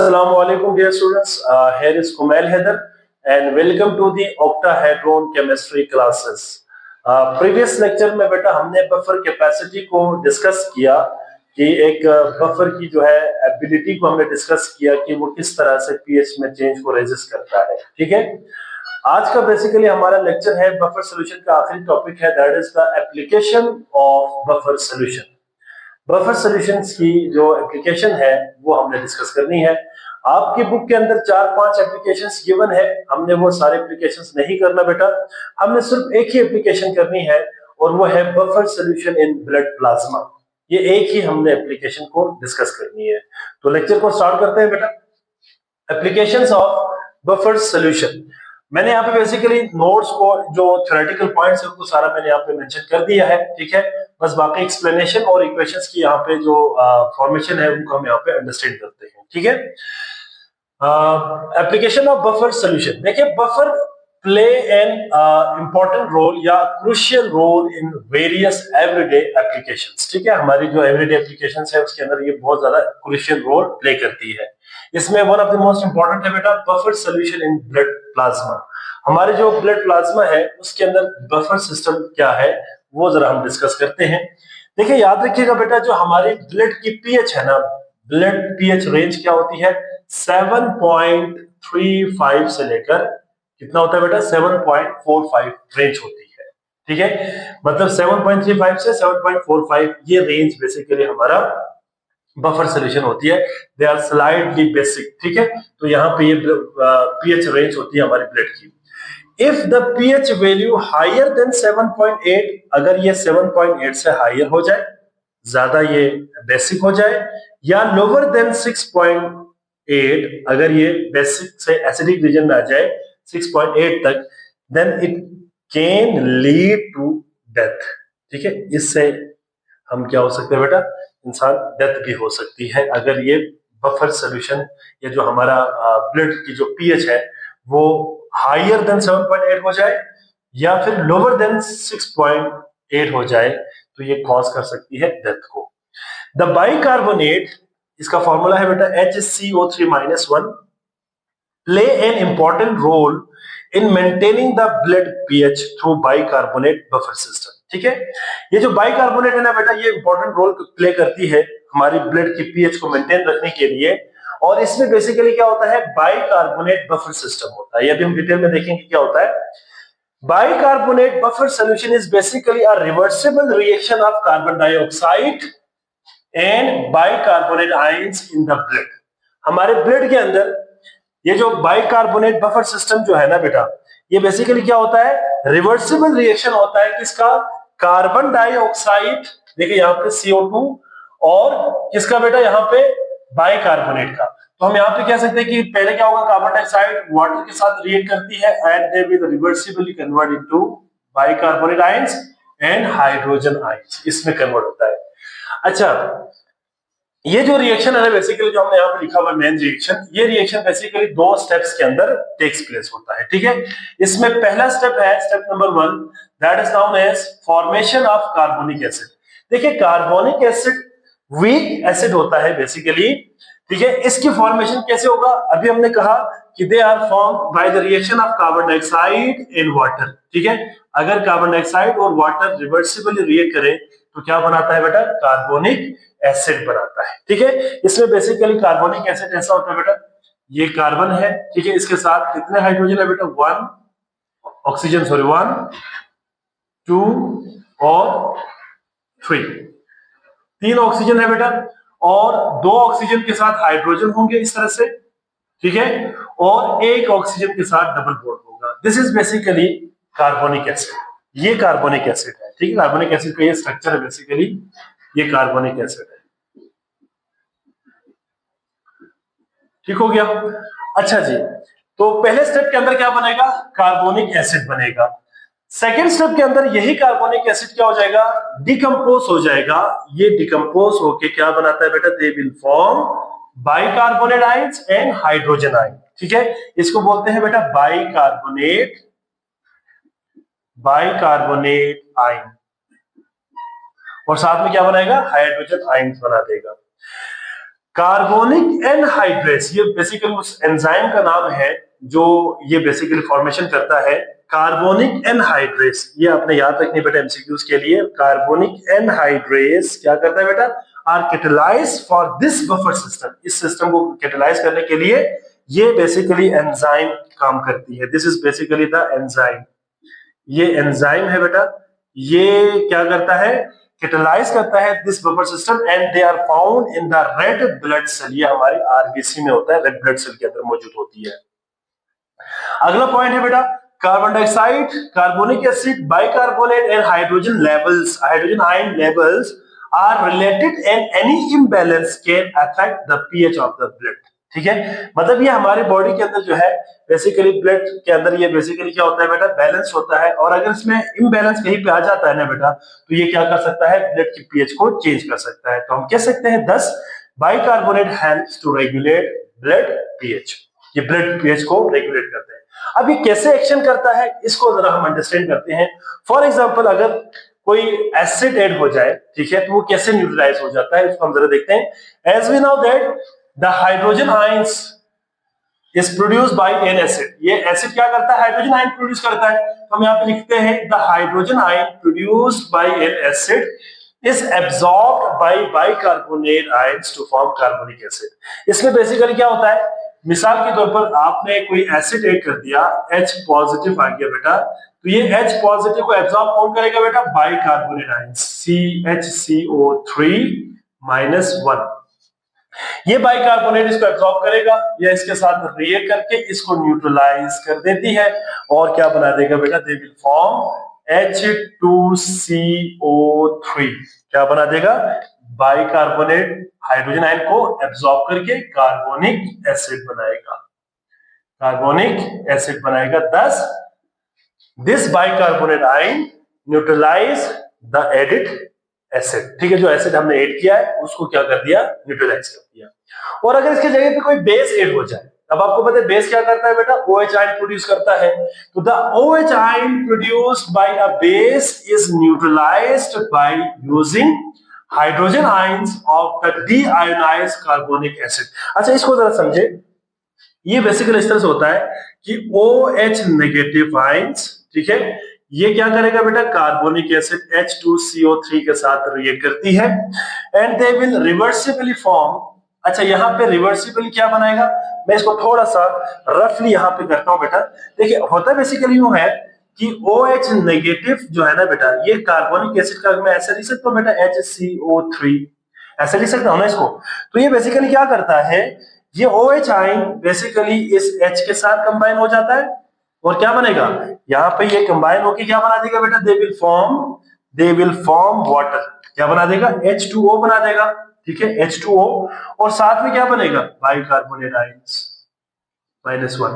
Assalamu alaikum dear students. Here is Kumail Haider and welcome to the octahedron chemistry classes. Previous lecture में बेटा हमने buffer capacity को discuss किया कि एक बफर की जो है एबिलिटी को हमने डिस्कस किया कि वो किस तरह से पीएच में चेंज को रेजिस्ट करता है। ठीक है, आज का बेसिकली हमारा लेक्चर है बफर सॉल्यूशन का आखिरी टॉपिक है, that is the application of buffer solution. Buffer solutions की जो एप्लीकेशन है वो हमने डिस्कस करनी है। आपकी बुक के अंदर 4-5 एप्लीकेशंस गिवन है, हमने वो सारे एप्लीकेशंस नहीं करना बेटा, हमने सिर्फ एक ही एप्लीकेशन करनी है और वो है buffer solution in blood plasma. ये एक ही हमने एप्लीकेशन को डिस्कस करनी है। तो लेक्चर को स्टार्ट करते हैं बेटा। एप्लीकेशंस ऑफ बफर सॉल्यूशन, मैंने यहाँ पे बेसिकली नोट्स को जो थ्योरेटिकल पॉइंट्स है उनको सारा मैंने यहाँ पे मेंशन कर दिया है। ठीक है, बस बाकी एक्सप्लेनेशन और इक्वेशंस की यहाँ पे जो फॉर्मेशन है उनको हम यहाँ पे अंडरस्टैंड करते हैं। ठीक है, एप्लीकेशन ऑफ बफर सॉल्यूशन, देखिए buffer play an important role या crucial role in various everyday applications. ठीक है, हमारी जो एवरीडे एप्लीकेशंस है उसके अंदर ये बहुत ज्यादा क्रूशियल रोल प्ले करती है। इसमें one of the most important है बेटा buffer solution in blood plasma. हमारे जो ब्लड प्लाज्मा है उसके अंदर बफर सिस्टम क्या है वो जरा हम डिस्कस करते हैं। देखिए याद रखिएगा बेटा, जो हमारी ब्लड की पीएच है ना, ब्लड पीएच रेंज क्या होती है 7.35 से लेकर कितना होता है बेटा 7.45 रेंज होती है। ठीक है, मतलब 7.35 से 7.45 ये रेंज बेसिकली हमारा बफर सॉल्यूशन होती है। They are slightly basic. ठीक है, तो यहाँ पे ये पीएच रेंज होती है हमारी ब्लड की। If the pH value higher then 7.8, अगर ये 7.8 से हायर हो जाए, ज्यादा ये बेसिक हो जाए, या लोअर देन 6.8, अगर ये बेसिक से एसिडिक रीजन में आ जाए 6.8 तक, then it can lead to death. ठीक है, इससे हम क्या हो सकते हैं बेटा, इंसान डेथ भी हो सकती है अगर ये बफर सॉल्यूशन या जो हमारा ब्लड की जो पीएच है वो हायर देन 7.8 हो जाए या फिर लोअर देन 6.8 हो जाए, तो ये कॉज कर सकती है डेथ को। द बाइकार्बोनेट, इसका फॉर्मूला है बेटा HCO3-1, play an important role in maintaining the blood pH through bicarbonate buffer system. ठीक है, ये जो बाइकार्बोनेट है ना बेटा, ये इंपॉर्टेंट रोल प्ले करती है हमारी ब्लड की पीएच को मेंटेन रखने के लिए। और इसमें बेसिकली क्या होता है, बाइकार्बोनेट बफर सिस्टम होता है। ये अभी हम डिटेल में देखेंगे क्या होता है। Bicarbonate buffer solution is basically a reversible reaction of carbon dioxide and bicarbonate ions in the blood. हमारे ब्लड के अंदर ये जो बाइकार्बोनेट बफर सिस्टम जो है ना बेटा, ये बेसिकली क्या होता है, रिवर्सिबल रिएक्शन होता है किसका, कार्बन डाइऑक्साइड, देखिए यहाँ पे CO2, और किसका बेटा यहाँ पे बाइकार्बोनेट का। तो हम यहाँ पे कह सकते हैं कि पहले क्या होगा, कार्बन डाइऑक्साइड वाटर के साथ रिएक्ट करती है and they will reversibly convert into bicarbonate ions and hydrogen ions, इसमें कन्वर्ट होता है। अच्छा, ये जो रिएक्शन है बेसिकली जो हमने यहाँ पे लिखा हुआ मेन रिएक्शन, ये रिएक्शन बेसिकली 2 स्टेप्स के अंदर टेक्स प्लेस होता है। ठीक है, इसमें पहला स्टेप है step number 1, that is known as formation of carbonic acid. देखिए कार्बोनिक एसिड वीक एसिड होता है बेसिकली। ठीक है, इसकी फॉर्मेशन कैसे होगा, अभी हमने कहा कि they are formed by the reaction of carbon dioxide in water. ठीक है, अगर कार्बन डाइऑक्साइड और वाटर रिवर्सिबली रिएक्ट करें तो क्या बनाता है बेटा, कार्बोनिक एसिड बनाता है। ठीक है, इसमें बेसिकली कार्बोनिक एसिड ऐसा होता है बेटा, ये कार्बन है, ठीक है, इसके साथ कितने हाइड्रोजन है बेटा, 1 ऑक्सीजन, सॉरी 1 2 और 3, 3 ऑक्सीजन है बेटा, और 2 ऑक्सीजन के साथ हाइड्रोजन होंगे इस तरह से। ठीक है, और 1 ऑक्सीजन के साथ डबल बॉन्ड होगा। This is basically carbonic acid, ये कार्बोनिक एसिड है। ठीक है, कार्बोनिक एसिड का ये स्ट्रक्चर है बेसिकली, ये कार्बोनिक एसिड है। ठीक हो गया। अच्छा जी, तो पहले स्टेप के अंदर क्या बनेगा, कार्बोनिक एसिड बनेगा। सेकेंड स्टेप के अंदर यही कार्बोनिक एसिड क्या हो जाएगा, डिकम्पोज हो जाएगा। ये डिकम्पोज होके क्या बनाता है बेटा, they will form bicarbonate ions and hydrogen ion. ठीक है, इसको बोलते हैं बेटा बाइकार्बोनेट आयन, और साथ में क्या बनाएगा, हाइड्रोजन आयंस बना देगा। कार्बोनिक एनहाइड्रेस, ये बेसिकली उस एंजाइम का नाम है जो ये बेसिकली फॉर्मेशन करता है। कार्बोनिक एनहाइड्रेस, ये आपने याद रखनी बेटा एमसीक्यूज के लिए। कार्बोनिक एनहाइड्रेस क्या करता है बेटा, are catalyse for this buffer system, इस सिस्टम को कैटलाइज करने के लिए ये बेसिकली एंजाइम काम करती है। This is basically the enzyme, ये एंजाइम है बेटा, ये क्या करता है, कैटलाइज करता है this buffer system and they are found in the red blood cell, ये हमारी आरबीसी में होता है, रेड ब्लड सेल के अंदर मौजूद होती है। अगला पॉइंट है बेटा carbon dioxide, carbonic acid, bicarbonate and hydrogen levels, hydrogen ion levels are related and any imbalance can affect the pH of the blood. ठीक है, मतलब ये हमारे बॉडी के अंदर जो है बेसिकली ब्लड के अंदर ये बेसिकली क्या होता है बेटा, बैलेंस होता है, और अगर इसमें इम्बैलेंस कहीं पे आ जाता है ना बेटा, तो ये क्या कर सकता है, ब्लड की पीएच को चेंज कर सकता है। तो हम कह सकते हैं 10 bicarbonate helps to regulate blood pH, ये ब्लड पीएच को रेगुलेट करते हैं। अब ये कैसे एक्शन करता है इसको जरा हम अंडरस्टैंड करते हैं। फॉर एग्जांपल अगर कोई एसिड ऐड हो जाए, ठीक है, तो वो कैसे न्यूट्रलाइज हो जाता है इसको हम जरा देखते हैं। As we know that the hydrogen ions is produce by an acid, ये एसिड क्या करता है, हाइड्रोजन आयन प्रोड्यूस करता है। तो हम यहाँ पे लिखते हैं the hydrogen ion produced by an acid is absorbed by bicarbonate ions to form carbonic acid। इसमें बेसिकली क्या होता है, मिसाल के तौर पर आपने कोई एसिड ऐड कर दिया, H पॉजिटिव आ गया बेटा, तो ये H पॉजिटिव को एब्जॉर्ब कौन करेगा बेटा, बाइकार्बोनेट आयंस CHCO3-1, ये बाइकार्बोनेट इसको एब्जॉर्ब करेगा या इसके साथ रिएक्ट करके इसको न्यूट्रलाइज कर देती है और क्या बना देगा बेटा, दे विल फॉर्म H2CO3, क्या बना देगा, बाइकार्बोनेट हाइड्रोजन आयन को एब्जॉर्ब करके कार्बोनिक एसिड बनाएगा, कार्बोनिक एसिड बनाएगा। thus this bicarbonate ion neutralise the added acid. ठीक है, जो एसिड हमने ऐड किया है उसको क्या कर दिया, न्यूट्रलाइज कर दिया। और अगर इसके जगह पे कोई बेस ऐड हो जाए, अब आपको पता है बेस क्या करता है बेटा, OH आयन प्रोड्यूस करता है, तो the OH ion produced by a base is neutralised by using hydrogen ions of the deionised carbonic acid. अच्छा इसको जरा समझे, ये बेसिकली इस तरह से होता है कि OH नेगेटिव आयंस, ठीक है, ये क्या करेगा बेटा, कार्बोनिक एसिड H2CO3 के साथ रिएक्ट करती है and they will reversibly form. अच्छा यहाँ पे रिवर्सिबली क्या बनाएगा, मैं इसको थोड़ा सा रफली यहाँ पे करता हूँ बेटा। देखिए होता बेसिकली यूं है कि OH नेगेटिव जो है ना बेटा, ये कार्बोनिक एसिड का मैं ऐसे लिख सकता हूँ बेटा HCO3, ऐसे लिख सकता हूँ ना इसको। तो ये बेसिकली क्या करता है, ये OH आयन बेसिकली इस H के साथ कंबाइन हो जाता है और क्या बनेगा, यहाँ पे ये कंबाइन होके क्या बना देगा बेटा, दे विल फॉर्म वाटर, क्या बना देगा, H2O बना देगा। ठीक है, H2O, और साथ में क्या बनेगा, बाइकार्बोनेट आयंस -1।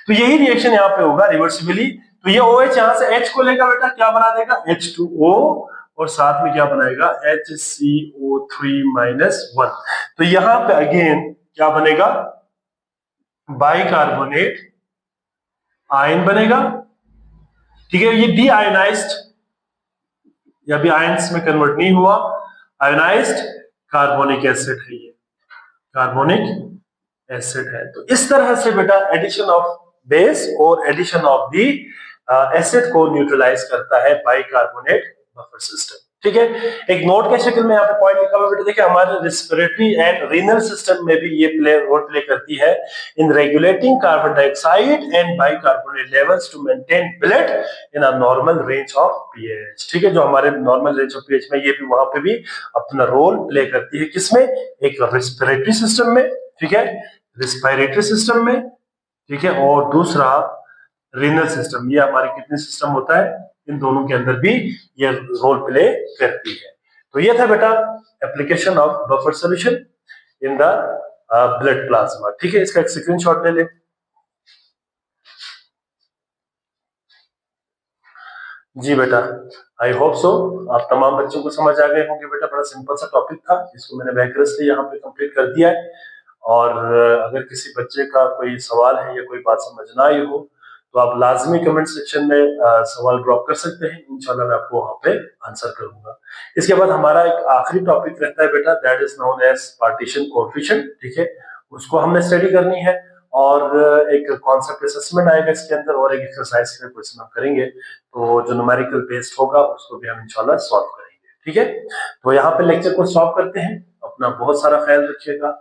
तो यही रिएक्शन यहाँ पे होगा रिवर्सिबली। तो ये OH यहाँ से H को लेगा बेटा, क्या बना देगा, H2O, और साथ में क्या बनाएगा, HCO3-1। तो यहाँ पे अगेन क्या बनेगा, बाइकार्बोनेट आयन बनेगा। ठीक है, ये डी आयोनाइज्ड या भी आयंस में कन्वर्ट नहीं हुआ, आयोनाइज्ड कार्बोनिक एसिड है, ये कार्बोनिक एसिड है। तो इस तरह से बेटा एडिशन ऑफ बेस और एडिशन ऑफ दी एसिड को न्यूट्रलाइज करता है बाइकार्बोनेट बफर सिस्टम। ठीक है, एक नोट के शक्ल में यहाँ पे पॉइंट लिखा हुआ बेटा, देखिए हमारे रेस्पिरेटरी एंड रीनल सिस्टम में भी ये रोल प्ले करती है in regulating carbon dioxide and bicarbonate levels to maintain blood in a normal range of pH. ठीक है, जो हमारे नॉर्मल रेंज ऑफ पीएच में, ये भी वहां पे भी अपना रोल प्ले करती है, किसमें, एक रेस्पिरेटरी सिस्टम में, ठीक है, रेस्पिरेटरी सिस्टम में, ठीक है, और दूसरा रीनल सिस्टम। ये हमारे कितने सिस्टम होता है, इन दोनों के अंदर भी ये रोल प्ले करती है। तो ये था बेटा application of buffer solution in the blood plasma. ठीक है, इसका एक स्क्रीनशॉट ले ले। जी बेटा, आई होप सो आप तमाम बच्चों को समझ आ गए होंगे बेटा। बड़ा सिंपल सा टॉपिक था, इसको मैंने वैगरसली यहाँ पे कंप्लीट कर दिया है। और अगर किसी बच्चे का कोई सवाल है या कोई बात समझ ना आई हो तो आप लाजमी कमेंट सेक्शन में सवाल ड्रॉप कर सकते हैं, इंशाल्लाह मैं आपको वहां पे आंसर करूंगा। इसके बाद हमारा एक आखिरी टॉपिक रहता है बेटा, that is known as partition coefficient, ठीक है, उसको हमने स्टडी करनी है और एक कॉन्सेप्ट असेसमेंट आएगा इसके अंदर और एक एक्सरसाइज का क्वेश्चन हम करेंगे, तो जो न्यूमेरिकल बेस्ड होगा उसको भी हम इंशाल्लाह सॉल्व करेंगे, ठीक है। तो यहाँ पे लेक्चर को स्टॉप करते हैं, अपना बहुत सारा ख्याल रखिएगा।